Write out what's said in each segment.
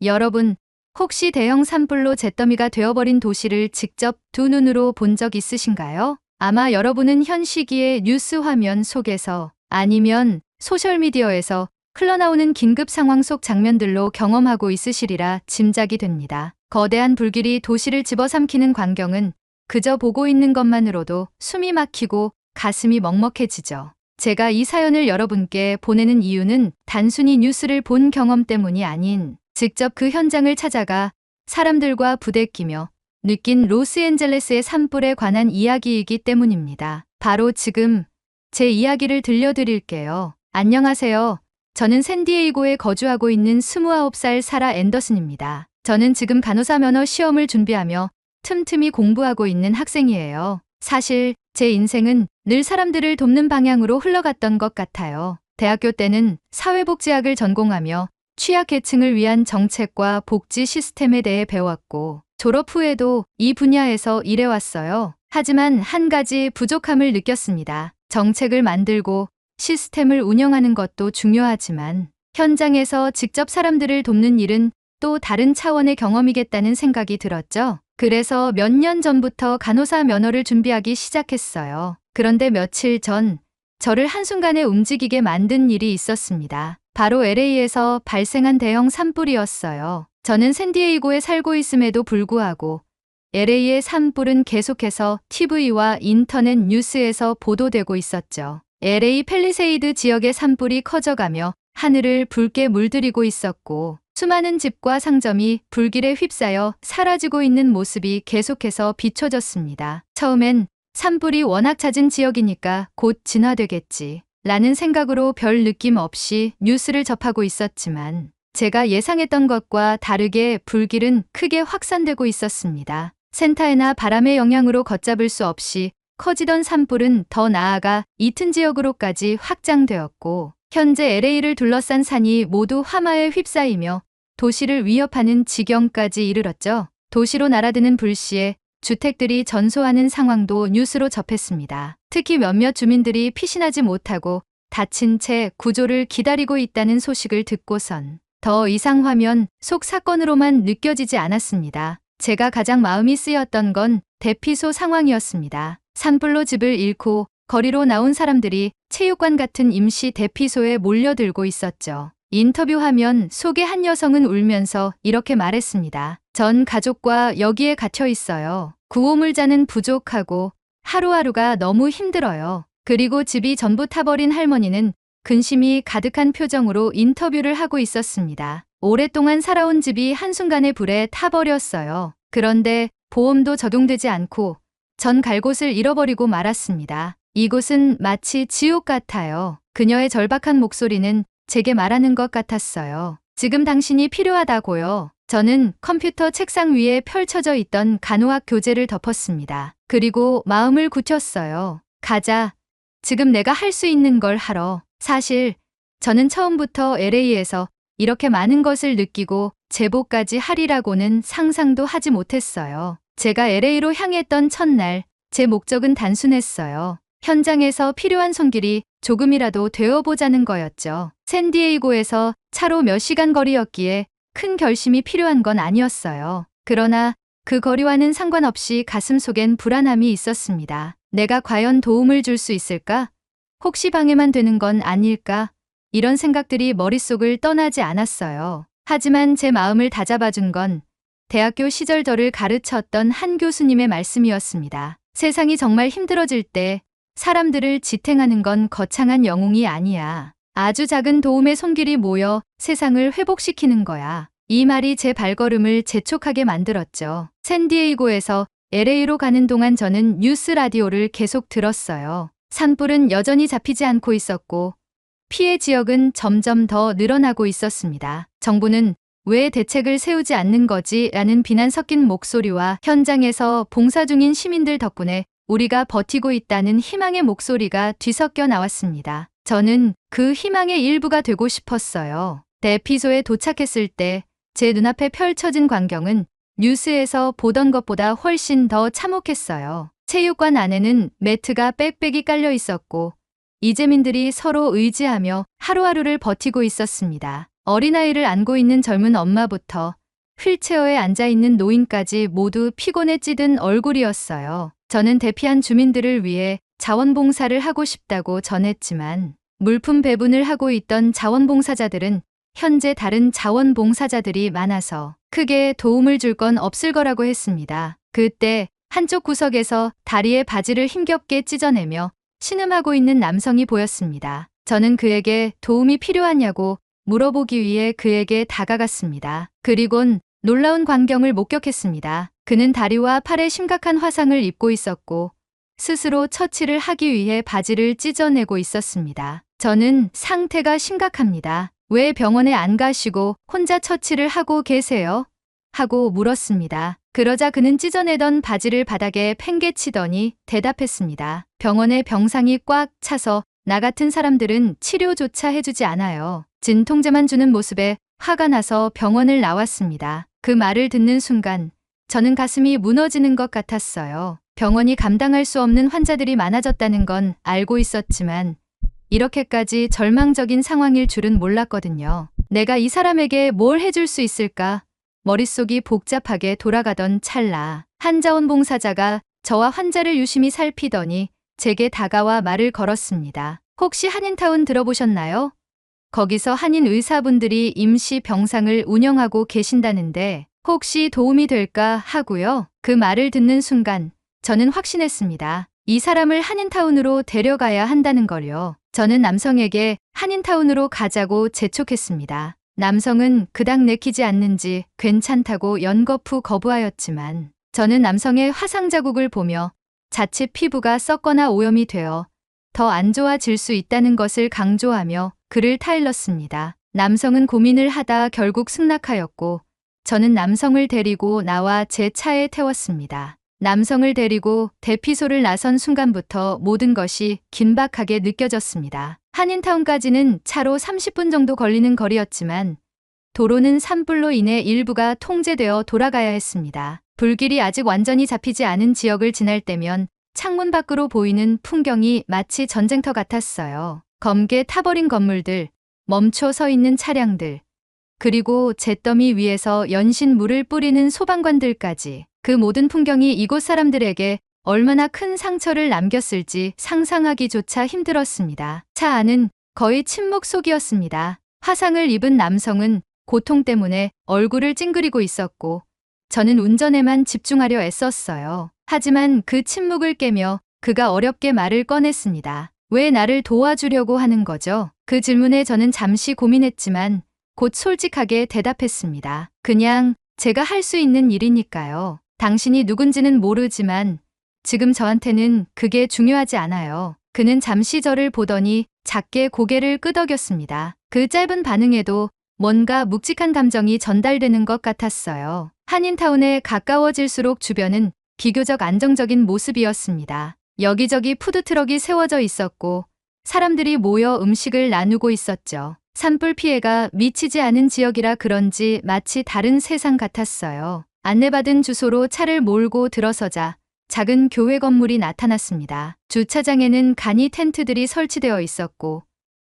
여러분, 혹시 대형 산불로 잿더미가 되어버린 도시를 직접 두 눈으로 본 적 있으신가요? 아마 여러분은 현 시기에 뉴스 화면 속에서 아니면 소셜미디어에서 흘러나오는 긴급 상황 속 장면들로 경험하고 있으시리라 짐작이 됩니다. 거대한 불길이 도시를 집어삼키는 광경은 그저 보고 있는 것만으로도 숨이 막히고 가슴이 먹먹해지죠. 제가 이 사연을 여러분께 보내는 이유는 단순히 뉴스를 본 경험 때문이 아닌 직접 그 현장을 찾아가 사람들과 부대끼며 느낀 로스앤젤레스의 산불에 관한 이야기이기 때문입니다. 바로 지금 제 이야기를 들려드릴게요. 안녕하세요. 저는 샌디에이고에 거주하고 있는 29살 사라 앤더슨입니다. 저는 지금 간호사 면허 시험을 준비하며 틈틈이 공부하고 있는 학생이에요. 사실 제 인생은 늘 사람들을 돕는 방향으로 흘러갔던 것 같아요. 대학교 때는 사회복지학을 전공하며 취약계층을 위한 정책과 복지 시스템에 대해 배웠고 졸업 후에도 이 분야에서 일해왔어요. 하지만 한 가지 부족함을 느꼈습니다. 정책을 만들고 시스템을 운영하는 것도 중요하지만 현장에서 직접 사람들을 돕는 일은 또 다른 차원의 경험이겠다는 생각이 들었죠. 그래서 몇 년 전부터 간호사 면허를 준비하기 시작했어요. 그런데 며칠 전 저를 한순간에 움직이게 만든 일이 있었습니다. 바로 LA에서 발생한 대형 산불이었어요. 저는 샌디에이고에 살고 있음에도 불구하고 LA의 산불은 계속해서 TV와 인터넷 뉴스에서 보도되고 있었죠. LA 팰리세이드 지역의 산불이 커져가며 하늘을 붉게 물들이고 있었고 수많은 집과 상점이 불길에 휩싸여 사라지고 있는 모습이 계속해서 비춰졌습니다. 처음엔 산불이 워낙 잦은 지역이니까 곧 진화되겠지 라는 생각으로 별 느낌 없이 뉴스를 접하고 있었지만 제가 예상했던 것과 다르게 불길은 크게 확산되고 있었습니다. 센타에나 바람의 영향으로 걷잡을 수 없이 커지던 산불은 더 나아가 이튼 지역으로까지 확장되었고 현재 LA를 둘러싼 산이 모두 화마에 휩싸이며 도시를 위협하는 지경까지 이르렀죠. 도시로 날아드는 불씨에 주택들이 전소하는 상황도 뉴스로 접했습니다. 특히 몇몇 주민들이 피신하지 못하고 다친 채 구조를 기다리고 있다는 소식을 듣고선 더 이상 화면 속 사건으로만 느껴지지 않았습니다. 제가 가장 마음이 쓰였던 건 대피소 상황이었습니다. 산불로 집을 잃고 거리로 나온 사람들이 체육관 같은 임시 대피소에 몰려들고 있었죠. 인터뷰 화면 속의 한 여성은 울면서 이렇게 말했습니다. 전 가족과 여기에 갇혀 있어요. 구호물자는 부족하고 하루하루가 너무 힘들어요. 그리고 집이 전부 타버린 할머니는 근심이 가득한 표정으로 인터뷰를 하고 있었습니다. 오랫동안 살아온 집이 한순간에 불에 타버렸어요. 그런데 보험도 적용되지 않고 전 갈 곳을 잃어버리고 말았습니다. 이곳은 마치 지옥 같아요. 그녀의 절박한 목소리는 제게 말하는 것 같았어요. 지금 당신이 필요하다고요. 저는 컴퓨터 책상 위에 펼쳐져 있던 간호학 교재를 덮었습니다. 그리고 마음을 굳혔어요. 가자. 지금 내가 할 수 있는 걸 하러. 사실 저는 처음부터 LA에서 이렇게 많은 것을 느끼고 제보까지 하리라고는 상상도 하지 못했어요. 제가 LA로 향했던 첫날 제 목적은 단순했어요. 현장에서 필요한 손길이 조금이라도 되어보자는 거였죠. 샌디에이고에서 차로 몇 시간 거리였기에 큰 결심이 필요한 건 아니었어요. 그러나 그 거리와는 상관없이 가슴속엔 불안함이 있었습니다. 내가 과연 도움을 줄 수 있을까? 혹시 방해만 되는 건 아닐까? 이런 생각들이 머릿속을 떠나지 않았어요. 하지만 제 마음을 다잡아준 건 대학교 시절 저를 가르쳤던 한 교수님의 말씀이었습니다. 세상이 정말 힘들어질 때 사람들을 지탱하는 건 거창한 영웅이 아니야. 아주 작은 도움의 손길이 모여 세상을 회복시키는 거야. 이 말이 제 발걸음을 재촉하게 만들었죠. 샌디에이고에서 LA로 가는 동안 저는 뉴스 라디오를 계속 들었어요. 산불은 여전히 잡히지 않고 있었고 피해 지역은 점점 더 늘어나고 있었습니다. 정부는 왜 대책을 세우지 않는 거지? 라는 비난 섞인 목소리와 현장에서 봉사 중인 시민들 덕분에 우리가 버티고 있다는 희망의 목소리가 뒤섞여 나왔습니다. 저는 그 희망의 일부가 되고 싶었어요. 대피소에 도착했을 때 제 눈앞에 펼쳐진 광경은 뉴스에서 보던 것보다 훨씬 더 참혹했어요. 체육관 안에는 매트가 빽빽이 깔려 있었고 이재민들이 서로 의지하며 하루하루를 버티고 있었습니다. 어린아이를 안고 있는 젊은 엄마부터 휠체어에 앉아있는 노인까지 모두 피곤에 찌든 얼굴이었어요. 저는 대피한 주민들을 위해 자원봉사를 하고 싶다고 전했지만 물품 배분을 하고 있던 자원봉사자들은 현재 다른 자원봉사자들이 많아서 크게 도움을 줄 건 없을 거라고 했습니다. 그때 한쪽 구석에서 다리에 바지를 힘겹게 찢어내며 신음하고 있는 남성이 보였습니다. 저는 그에게 도움이 필요하냐고 물어보기 위해 그에게 다가갔습니다. 그리곤 놀라운 광경을 목격했습니다. 그는 다리와 팔에 심각한 화상을 입고 있었고 스스로 처치를 하기 위해 바지를 찢어내고 있었습니다. 저는 상태가 심각합니다. 왜 병원에 안 가시고 혼자 처치를 하고 계세요? 하고 물었습니다. 그러자 그는 찢어내던 바지를 바닥에 팽개치더니 대답했습니다. 병원에 병상이 꽉 차서 나 같은 사람들은 치료조차 해주지 않아요. 진통제만 주는 모습에 화가 나서 병원을 나왔습니다. 그 말을 듣는 순간 저는 가슴이 무너지는 것 같았어요. 병원이 감당할 수 없는 환자들이 많아졌다는 건 알고 있었지만 이렇게까지 절망적인 상황일 줄은 몰랐거든요. 내가 이 사람에게 뭘 해줄 수 있을까? 머릿속이 복잡하게 돌아가던 찰나 한 자원봉사자가 저와 환자를 유심히 살피더니 제게 다가와 말을 걸었습니다. 혹시 한인타운 들어보셨나요? 거기서 한인 의사분들이 임시 병상을 운영하고 계신다는데 혹시 도움이 될까 하고요. 그 말을 듣는 순간 저는 확신했습니다. 이 사람을 한인타운으로 데려가야 한다는 걸요. 저는 남성에게 한인타운으로 가자고 재촉했습니다. 남성은 그닥 내키지 않는지 괜찮다고 연거푸 거부하였지만 저는 남성의 화상 자국을 보며 자칫 피부가 썩거나 오염이 되어 더 안 좋아질 수 있다는 것을 강조하며 그를 타일렀습니다. 남성은 고민을 하다 결국 승낙하였고 저는 남성을 데리고 나와 제 차에 태웠습니다. 남성을 데리고 대피소를 나선 순간부터 모든 것이 긴박하게 느껴졌습니다. 한인타운까지는 차로 30분 정도 걸리는 거리였지만 도로는 산불로 인해 일부가 통제되어 돌아가야 했습니다. 불길이 아직 완전히 잡히지 않은 지역을 지날 때면 창문 밖으로 보이는 풍경이 마치 전쟁터 같았어요. 검게 타버린 건물들, 멈춰 서 있는 차량들, 그리고 잿더미 위에서 연신 물을 뿌리는 소방관들까지 그 모든 풍경이 이곳 사람들에게 얼마나 큰 상처를 남겼을지 상상하기조차 힘들었습니다. 차 안은 거의 침묵 속이었습니다. 화상을 입은 남성은 고통 때문에 얼굴을 찡그리고 있었고 저는 운전에만 집중하려 애썼어요. 하지만 그 침묵을 깨며 그가 어렵게 말을 꺼냈습니다. 왜 나를 도와주려고 하는 거죠? 그 질문에 저는 잠시 고민했지만 곧 솔직하게 대답했습니다. 그냥 제가 할 수 있는 일이니까요. 당신이 누군지는 모르지만 지금 저한테는 그게 중요하지 않아요. 그는 잠시 저를 보더니 작게 고개를 끄덕였습니다. 그 짧은 반응에도 뭔가 묵직한 감정이 전달되는 것 같았어요. 한인타운에 가까워질수록 주변은 비교적 안정적인 모습이었습니다. 여기저기 푸드트럭이 세워져 있었고 사람들이 모여 음식을 나누고 있었죠. 산불 피해가 미치지 않은 지역이라 그런지 마치 다른 세상 같았어요. 안내받은 주소로 차를 몰고 들어서자 작은 교회 건물이 나타났습니다. 주차장에는 간이 텐트들이 설치되어 있었고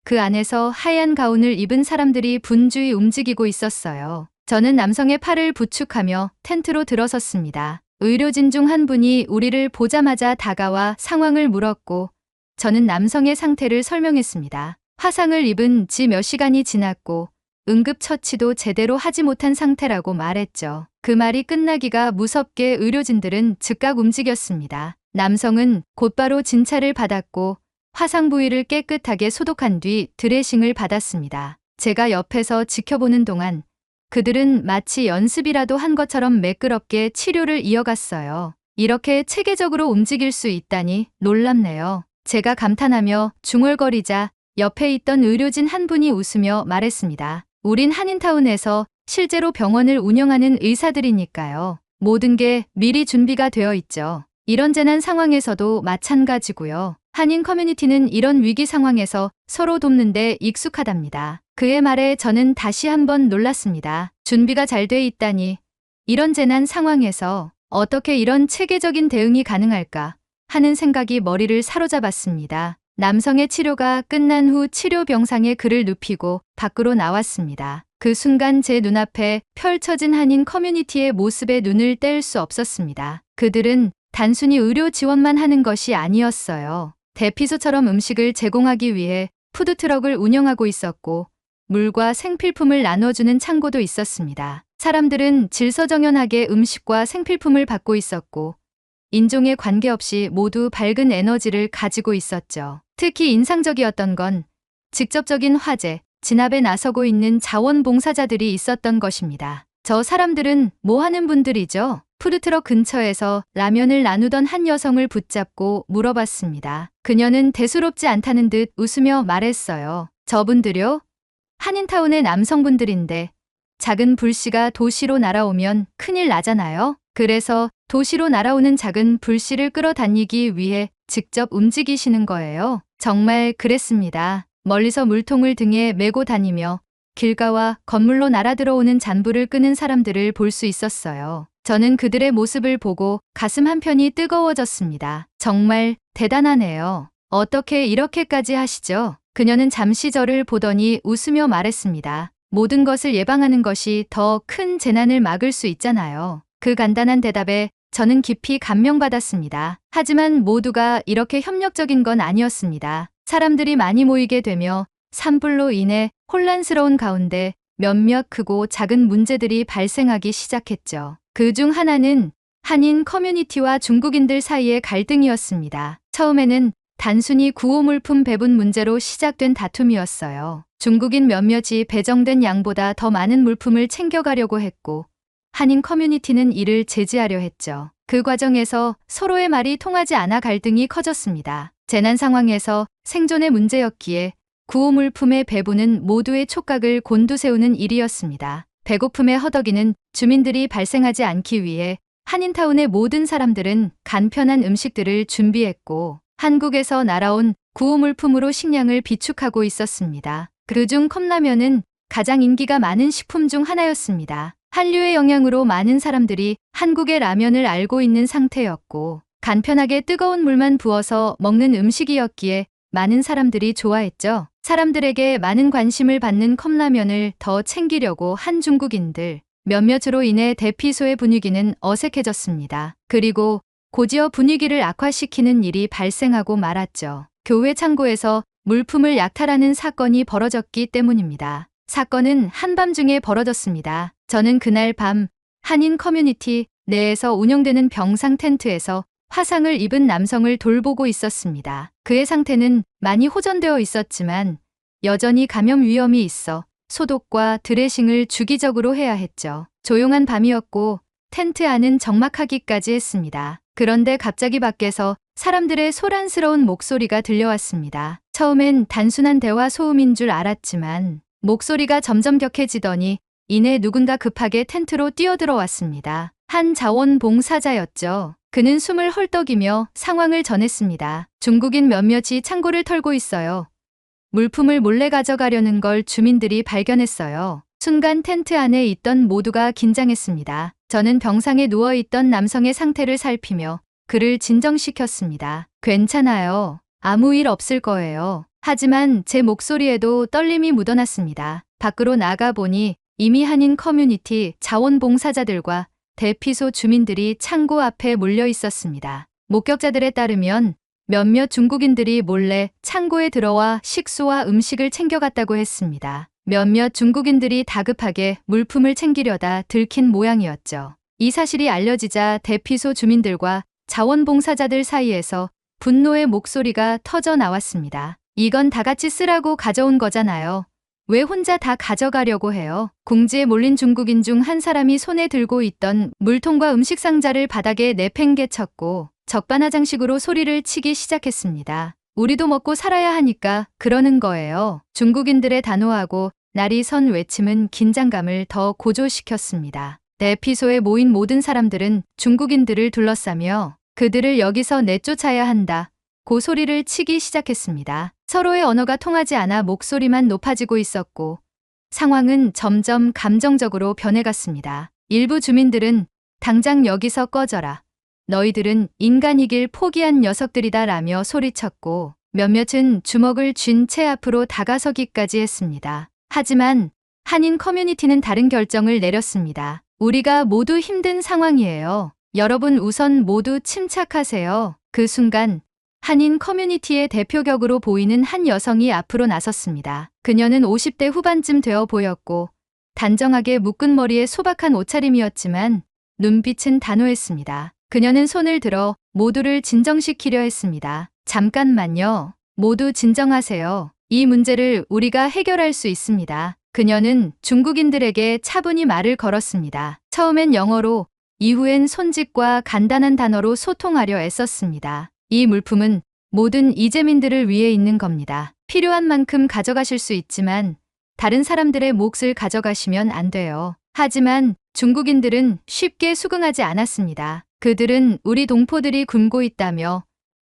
그 안에서 하얀 가운을 입은 사람들이 분주히 움직이고 있었어요. 저는 남성의 팔을 부축하며 텐트로 들어섰습니다. 의료진 중 한 분이 우리를 보자마자 다가와 상황을 물었고 저는 남성의 상태를 설명했습니다. 화상을 입은 지 몇 시간이 지났고 응급처치도 제대로 하지 못한 상태라고 말했죠. 그 말이 끝나기가 무섭게 의료진들은 즉각 움직였습니다. 남성은 곧바로 진찰을 받았고 화상 부위를 깨끗하게 소독한 뒤 드레싱을 받았습니다. 제가 옆에서 지켜보는 동안 그들은 마치 연습이라도 한 것처럼 매끄럽게 치료를 이어갔어요. 이렇게 체계적으로 움직일 수 있다니 놀랍네요. 제가 감탄하며 중얼거리자 옆에 있던 의료진 한 분이 웃으며 말했습니다. 우린 한인타운에서 실제로 병원을 운영하는 의사들이니까요. 모든 게 미리 준비가 되어 있죠. 이런 재난 상황에서도 마찬가지고요. 한인 커뮤니티는 이런 위기 상황에서 서로 돕는 데 익숙하답니다. 그의 말에 저는 다시 한번 놀랐습니다. 준비가 잘 돼 있다니. 이런 재난 상황에서 어떻게 이런 체계적인 대응이 가능할까 하는 생각이 머리를 사로잡았습니다. 남성의 치료가 끝난 후 치료 병상에 그를 눕히고 밖으로 나왔습니다. 그 순간 제 눈앞에 펼쳐진 한인 커뮤니티의 모습에 눈을 뗄 수 없었습니다. 그들은 단순히 의료 지원만 하는 것이 아니었어요. 대피소처럼 음식을 제공하기 위해 푸드트럭을 운영하고 있었고 물과 생필품을 나눠주는 창고도 있었습니다. 사람들은 질서정연하게 음식과 생필품을 받고 있었고 인종에 관계없이 모두 밝은 에너지를 가지고 있었죠. 특히 인상적이었던 건 직접적인 화재, 진압에 나서고 있는 자원봉사자들이 있었던 것입니다. 저 사람들은 뭐 하는 분들이죠? 푸드트럭 근처에서 라면을 나누던 한 여성을 붙잡고 물어봤습니다. 그녀는 대수롭지 않다는 듯 웃으며 말했어요. 저분들요? 한인타운의 남성분들인데 작은 불씨가 도시로 날아오면 큰일 나잖아요. 그래서 도시로 날아오는 작은 불씨를 끌어다니기 위해 직접 움직이시는 거예요. 정말 그랬습니다. 멀리서 물통을 등에 메고 다니며 길가와 건물로 날아들어오는 잔불을 끄는 사람들을 볼 수 있었어요. 저는 그들의 모습을 보고 가슴 한편이 뜨거워졌습니다. 정말 대단하네요. 어떻게 이렇게까지 하시죠? 그녀는 잠시 저를 보더니 웃으며 말했습니다. 모든 것을 예방하는 것이 더 큰 재난을 막을 수 있잖아요. 그 간단한 대답에 저는 깊이 감명받았습니다. 하지만 모두가 이렇게 협력적인 건 아니었습니다. 사람들이 많이 모이게 되며 산불로 인해 혼란스러운 가운데 몇몇 크고 작은 문제들이 발생하기 시작했죠. 그 중 하나는 한인 커뮤니티와 중국인들 사이의 갈등이었습니다. 처음에는 단순히 구호물품 배분 문제로 시작된 다툼이었어요. 중국인 몇몇이 배정된 양보다 더 많은 물품을 챙겨가려고 했고 한인 커뮤니티는 이를 제지하려 했죠. 그 과정에서 서로의 말이 통하지 않아 갈등이 커졌습니다. 재난 상황에서 생존의 문제였기에 구호물품의 배분은 모두의 촉각을 곤두세우는 일이었습니다. 배고픔의 허덕이는 주민들이 발생하지 않기 위해 한인타운의 모든 사람들은 간편한 음식들을 준비했고 한국에서 날아온 구호물품으로 식량을 비축하고 있었습니다. 그중 컵라면은 가장 인기가 많은 식품 중 하나였습니다. 한류의 영향으로 많은 사람들이 한국의 라면을 알고 있는 상태였고 간편하게 뜨거운 물만 부어서 먹는 음식이었기에 많은 사람들이 좋아했죠. 사람들에게 많은 관심을 받는 컵라면을 더 챙기려고 한 중국인들 몇몇으로 인해 대피소의 분위기는 어색해졌습니다. 그리고 고지어 분위기를 악화시키는 일이 발생하고 말았죠. 교회 창고에서 물품을 약탈하는 사건이 벌어졌기 때문입니다. 사건은 한밤중에 벌어졌습니다. 저는 그날 밤 한인 커뮤니티 내에서 운영되는 병상 텐트에서 화상을 입은 남성을 돌보고 있었습니다. 그의 상태는 많이 호전되어 있었지만 여전히 감염 위험이 있어 소독과 드레싱을 주기적으로 해야 했죠. 조용한 밤이었고 텐트 안은 적막하기까지 했습니다. 그런데 갑자기 밖에서 사람들의 소란스러운 목소리가 들려왔습니다. 처음엔 단순한 대화 소음인 줄 알았지만 목소리가 점점 격해지더니 이내 누군가 급하게 텐트로 뛰어들어왔습니다. 한 자원봉사자였죠. 그는 숨을 헐떡이며 상황을 전했습니다. 중국인 몇몇이 창고를 털고 있어요. 물품을 몰래 가져가려는 걸 주민들이 발견했어요. 순간 텐트 안에 있던 모두가 긴장했습니다. 저는 병상에 누워있던 남성의 상태를 살피며 그를 진정시켰습니다. 괜찮아요. 아무 일 없을 거예요. 하지만 제 목소리에도 떨림이 묻어났습니다. 밖으로 나가보니 이미 한인 커뮤니티 자원봉사자들과 대피소 주민들이 창고 앞에 몰려 있었습니다. 목격자들에 따르면 몇몇 중국인들이 몰래 창고에 들어와 식수와 음식을 챙겨갔다고 했습니다. 몇몇 중국인들이 다급하게 물품을 챙기려다 들킨 모양이었죠. 이 사실이 알려지자 대피소 주민들과 자원봉사자들 사이에서 분노의 목소리가 터져 나왔습니다. 이건 다 같이 쓰라고 가져온 거잖아요. 왜 혼자 다 가져가려고 해요? 궁지에 몰린 중국인 중 한 사람이 손에 들고 있던 물통과 음식 상자를 바닥에 내팽개쳤고 적반하장식으로 소리를 치기 시작했습니다. 우리도 먹고 살아야 하니까 그러는 거예요. 중국인들의 단호하고 날이 선 외침은 긴장감을 더 고조시켰습니다. 대피소에 모인 모든 사람들은 중국인들을 둘러싸며 그들을 여기서 내쫓아야 한다. 고 소리를 치기 시작했습니다. 서로의 언어가 통하지 않아 목소리만 높아지고 있었고 상황은 점점 감정적으로 변해갔습니다. 일부 주민들은 당장 여기서 꺼져라. 너희들은 인간이길 포기한 녀석들이다 라며 소리쳤고 몇몇은 주먹을 쥔 채 앞으로 다가서기까지 했습니다. 하지만 한인 커뮤니티는 다른 결정을 내렸습니다. 우리가 모두 힘든 상황이에요. 여러분 우선 모두 침착하세요. 그 순간 한인 커뮤니티의 대표격으로 보이는 한 여성이 앞으로 나섰습니다. 그녀는 50대 후반쯤 되어 보였고 단정하게 묶은 머리에 소박한 옷차림이었지만 눈빛은 단호했습니다. 그녀는 손을 들어 모두를 진정시키려 했습니다. 잠깐만요. 모두 진정하세요. 이 문제를 우리가 해결할 수 있습니다. 그녀는 중국인들에게 차분히 말을 걸었습니다. 처음엔 영어로, 이후엔 손짓과 간단한 단어로 소통하려 애썼습니다. 이 물품은 모든 이재민들을 위해 있는 겁니다. 필요한 만큼 가져가실 수 있지만 다른 사람들의 몫을 가져가시면 안 돼요. 하지만 중국인들은 쉽게 수긍하지 않았습니다. 그들은 우리 동포들이 굶고 있다며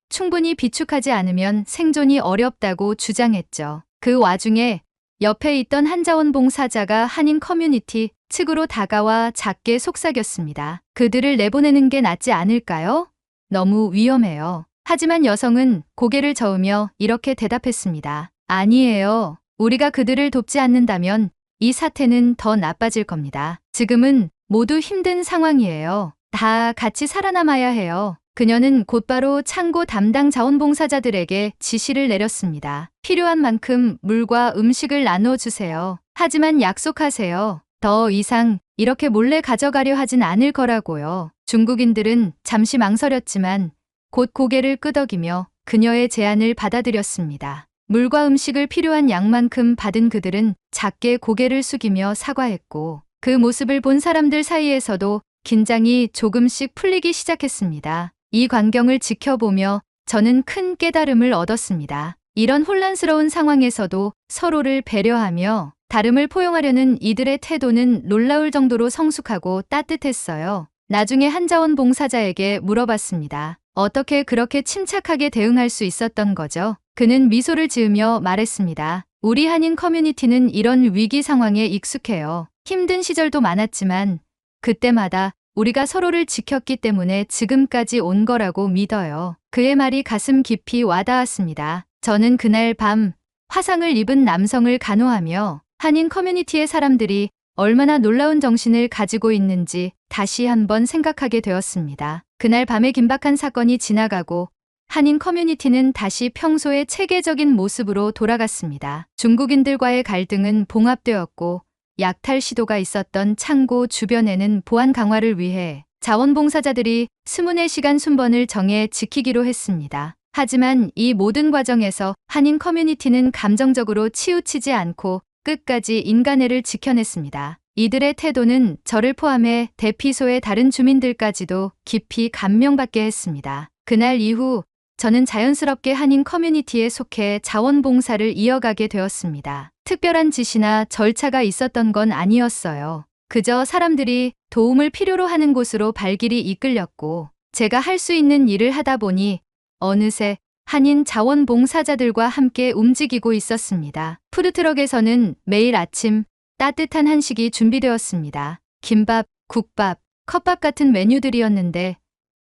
충분히 비축하지 않으면 생존이 어렵다고 주장했죠. 그 와중에 옆에 있던 한 자원봉사자가 한인 커뮤니티 측으로 다가와 작게 속삭였습니다. 그들을 내보내는 게 낫지 않을까요? 너무 위험해요. 하지만 여성은 고개를 저으며 이렇게 대답했습니다. 아니에요. 우리가 그들을 돕지 않는다면 이 사태는 더 나빠질 겁니다. 지금은 모두 힘든 상황이에요. 다 같이 살아남아야 해요. 그녀는 곧바로 창고 담당 자원봉사자들에게 지시를 내렸습니다. 필요한 만큼 물과 음식을 나눠주세요. 하지만 약속하세요. 더 이상 이렇게 몰래 가져가려 하진 않을 거라고요. 중국인들은 잠시 망설였지만 곧 고개를 끄덕이며 그녀의 제안을 받아들였습니다. 물과 음식을 필요한 양만큼 받은 그들은 작게 고개를 숙이며 사과했고 그 모습을 본 사람들 사이에서도 긴장이 조금씩 풀리기 시작했습니다. 이 광경을 지켜보며 저는 큰 깨달음을 얻었습니다. 이런 혼란스러운 상황에서도 서로를 배려하며 다름을 포용하려는 이들의 태도는 놀라울 정도로 성숙하고 따뜻했어요. 나중에 한 자원봉사자에게 물어봤습니다. 어떻게 그렇게 침착하게 대응할 수 있었던 거죠? 그는 미소를 지으며 말했습니다. 우리 한인 커뮤니티는 이런 위기 상황에 익숙해요. 힘든 시절도 많았지만 그때마다 우리가 서로를 지켰기 때문에 지금까지 온 거라고 믿어요. 그의 말이 가슴 깊이 와닿았습니다. 저는 그날 밤 화상을 입은 남성을 간호하며 한인 커뮤니티의 사람들이 얼마나 놀라운 정신을 가지고 있는지 다시 한번 생각하게 되었습니다. 그날 밤의 긴박한 사건이 지나가고 한인 커뮤니티는 다시 평소의 체계적인 모습으로 돌아갔습니다. 중국인들과의 갈등은 봉합되었고 약탈 시도가 있었던 창고 주변에는 보안 강화를 위해 자원봉사자들이 24시간 순번을 정해 지키기로 했습니다. 하지만 이 모든 과정에서 한인 커뮤니티는 감정적으로 치우치지 않고 끝까지 인간애를 지켜냈습니다. 이들의 태도는 저를 포함해 대피소의 다른 주민들까지도 깊이 감명받게 했습니다. 그날 이후 저는 자연스럽게 한인 커뮤니티에 속해 자원봉사를 이어가게 되었습니다. 특별한 지시나 절차가 있었던 건 아니었어요. 그저 사람들이 도움을 필요로 하는 곳으로 발길이 이끌렸고 제가 할 수 있는 일을 하다 보니 어느새 한인 자원봉사자들과 함께 움직이고 있었습니다. 푸드트럭에서는 매일 아침 따뜻한 한식이 준비되었습니다. 김밥, 국밥, 컵밥 같은 메뉴들이었는데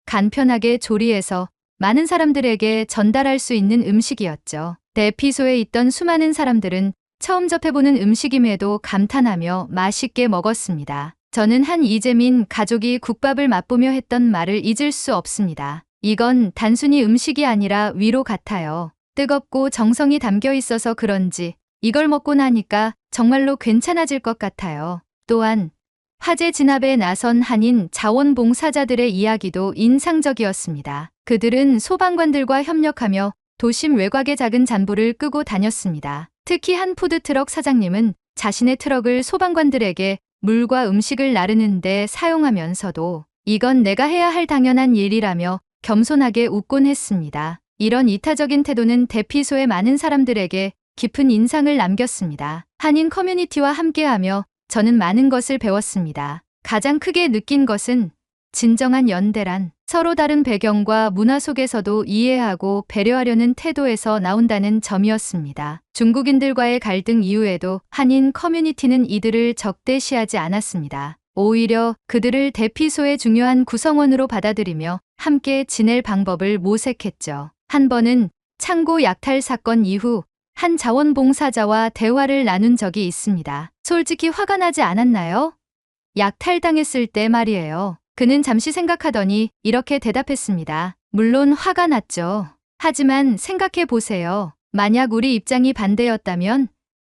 간편하게 조리해서 많은 사람들에게 전달할 수 있는 음식이었죠. 대피소에 있던 수많은 사람들은 처음 접해보는 음식임에도 감탄하며 맛있게 먹었습니다. 저는 한 이재민 가족이 국밥을 맛보며 했던 말을 잊을 수 없습니다. 이건 단순히 음식이 아니라 위로 같아요. 뜨겁고 정성이 담겨 있어서 그런지 이걸 먹고 나니까 정말로 괜찮아질 것 같아요. 또한 화재 진압에 나선 한인 자원봉사자들의 이야기도 인상적이었습니다. 그들은 소방관들과 협력하며 도심 외곽의 작은 잔불을 끄고 다녔습니다. 특히 한 푸드트럭 사장님은 자신의 트럭을 소방관들에게 물과 음식을 나르는 데 사용하면서도 이건 내가 해야 할 당연한 일이라며 겸손하게 웃곤 했습니다. 이런 이타적인 태도는 대피소의 많은 사람들에게 깊은 인상을 남겼습니다. 한인 커뮤니티와 함께하며 저는 많은 것을 배웠습니다. 가장 크게 느낀 것은 진정한 연대란 서로 다른 배경과 문화 속에서도 이해하고 배려하려는 태도에서 나온다는 점이었습니다. 중국인들과의 갈등 이후에도 한인 커뮤니티는 이들을 적대시하지 않았습니다. 오히려 그들을 대피소의 중요한 구성원으로 받아들이며 함께 지낼 방법을 모색했죠. 한 번은 창고 약탈 사건 이후 한 자원봉사자와 대화를 나눈 적이 있습니다. 솔직히 화가 나지 않았나요? 약탈당했을 때 말이에요. 그는 잠시 생각하더니 이렇게 대답했습니다. 물론 화가 났죠. 하지만 생각해 보세요. 만약 우리 입장이 반대였다면,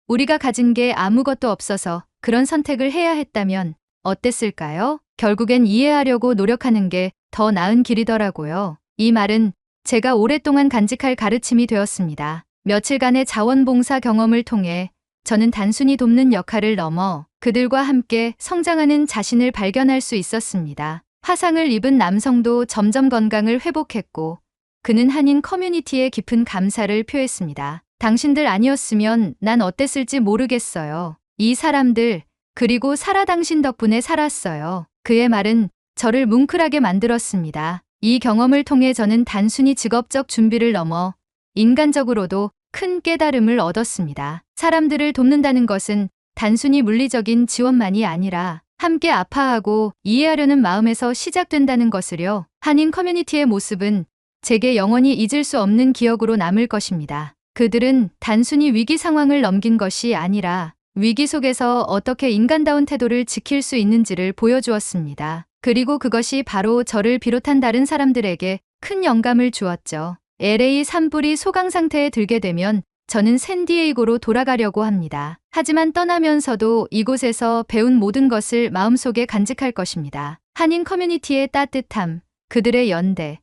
우리가 가진 게 아무것도 없어서 그런 선택을 해야 했다면 어땠을까요? 결국엔 이해하려고 노력하는 게 더 나은 길이더라고요. 이 말은 제가 오랫동안 간직할 가르침이 되었습니다. 며칠간의 자원봉사 경험을 통해 저는 단순히 돕는 역할을 넘어 그들과 함께 성장하는 자신을 발견할 수 있었습니다. 화상을 입은 남성도 점점 건강을 회복했고, 그는 한인 커뮤니티에 깊은 감사를 표했습니다. 당신들 아니었으면 난 어땠을지 모르겠어요. 이 사람들, 그리고 사라 당신 덕분에 살았어요. 그의 말은 저를 뭉클하게 만들었습니다. 이 경험을 통해 저는 단순히 직업적 준비를 넘어 인간적으로도 큰 깨달음을 얻었습니다. 사람들을 돕는다는 것은 단순히 물리적인 지원만이 아니라 함께 아파하고 이해하려는 마음에서 시작된다는 것을요. 한인 커뮤니티의 모습은 제게 영원히 잊을 수 없는 기억으로 남을 것입니다. 그들은 단순히 위기 상황을 넘긴 것이 아니라 위기 속에서 어떻게 인간다운 태도를 지킬 수 있는지를 보여주었습니다. 그리고 그것이 바로 저를 비롯한 다른 사람들에게 큰 영감을 주었죠. LA 산불이 소강 상태에 들게 되면 저는 샌디에이고로 돌아가려고 합니다. 하지만 떠나면서도 이곳에서 배운 모든 것을 마음속에 간직할 것입니다. 한인 커뮤니티의 따뜻함, 그들의 연대,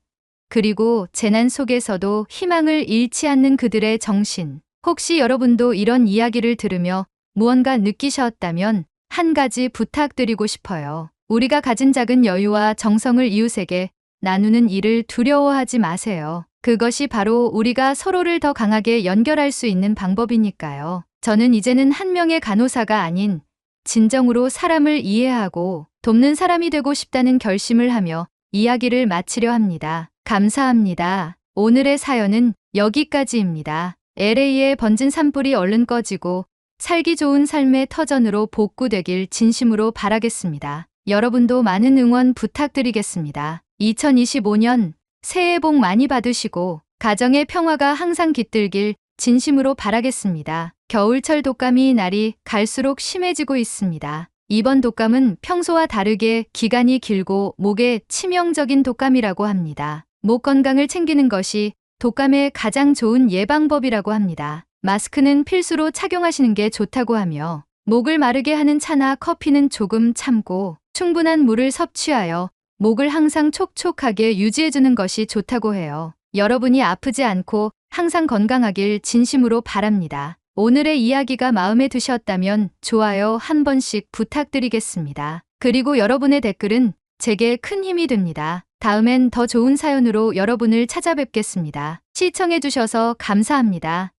그리고 재난 속에서도 희망을 잃지 않는 그들의 정신. 혹시 여러분도 이런 이야기를 들으며 무언가 느끼셨다면 한 가지 부탁드리고 싶어요. 우리가 가진 작은 여유와 정성을 이웃에게 나누는 일을 두려워하지 마세요. 그것이 바로 우리가 서로를 더 강하게 연결할 수 있는 방법이니까요. 저는 이제는 한 명의 간호사가 아닌 진정으로 사람을 이해하고 돕는 사람이 되고 싶다는 결심을 하며 이야기를 마치려 합니다. 감사합니다. 오늘의 사연은 여기까지입니다. LA에 번진 산불이 얼른 꺼지고 살기 좋은 삶의 터전으로 복구되길 진심으로 바라겠습니다. 여러분도 많은 응원 부탁드리겠습니다. 2025년 새해 복 많이 받으시고 가정의 평화가 항상 깃들길 진심으로 바라겠습니다. 겨울철 독감이 날이 갈수록 심해지고 있습니다. 이번 독감은 평소와 다르게 기간이 길고 목에 치명적인 독감이라고 합니다. 목 건강을 챙기는 것이 독감의 가장 좋은 예방법이라고 합니다. 마스크는 필수로 착용하시는 게 좋다고 하며, 목을 마르게 하는 차나 커피는 조금 참고 충분한 물을 섭취하여 목을 항상 촉촉하게 유지해주는 것이 좋다고 해요. 여러분이 아프지 않고 항상 건강하길 진심으로 바랍니다. 오늘의 이야기가 마음에 드셨다면 좋아요 한 번씩 부탁드리겠습니다. 그리고 여러분의 댓글은 제게 큰 힘이 됩니다. 다음엔 더 좋은 사연으로 여러분을 찾아뵙겠습니다. 시청해주셔서 감사합니다.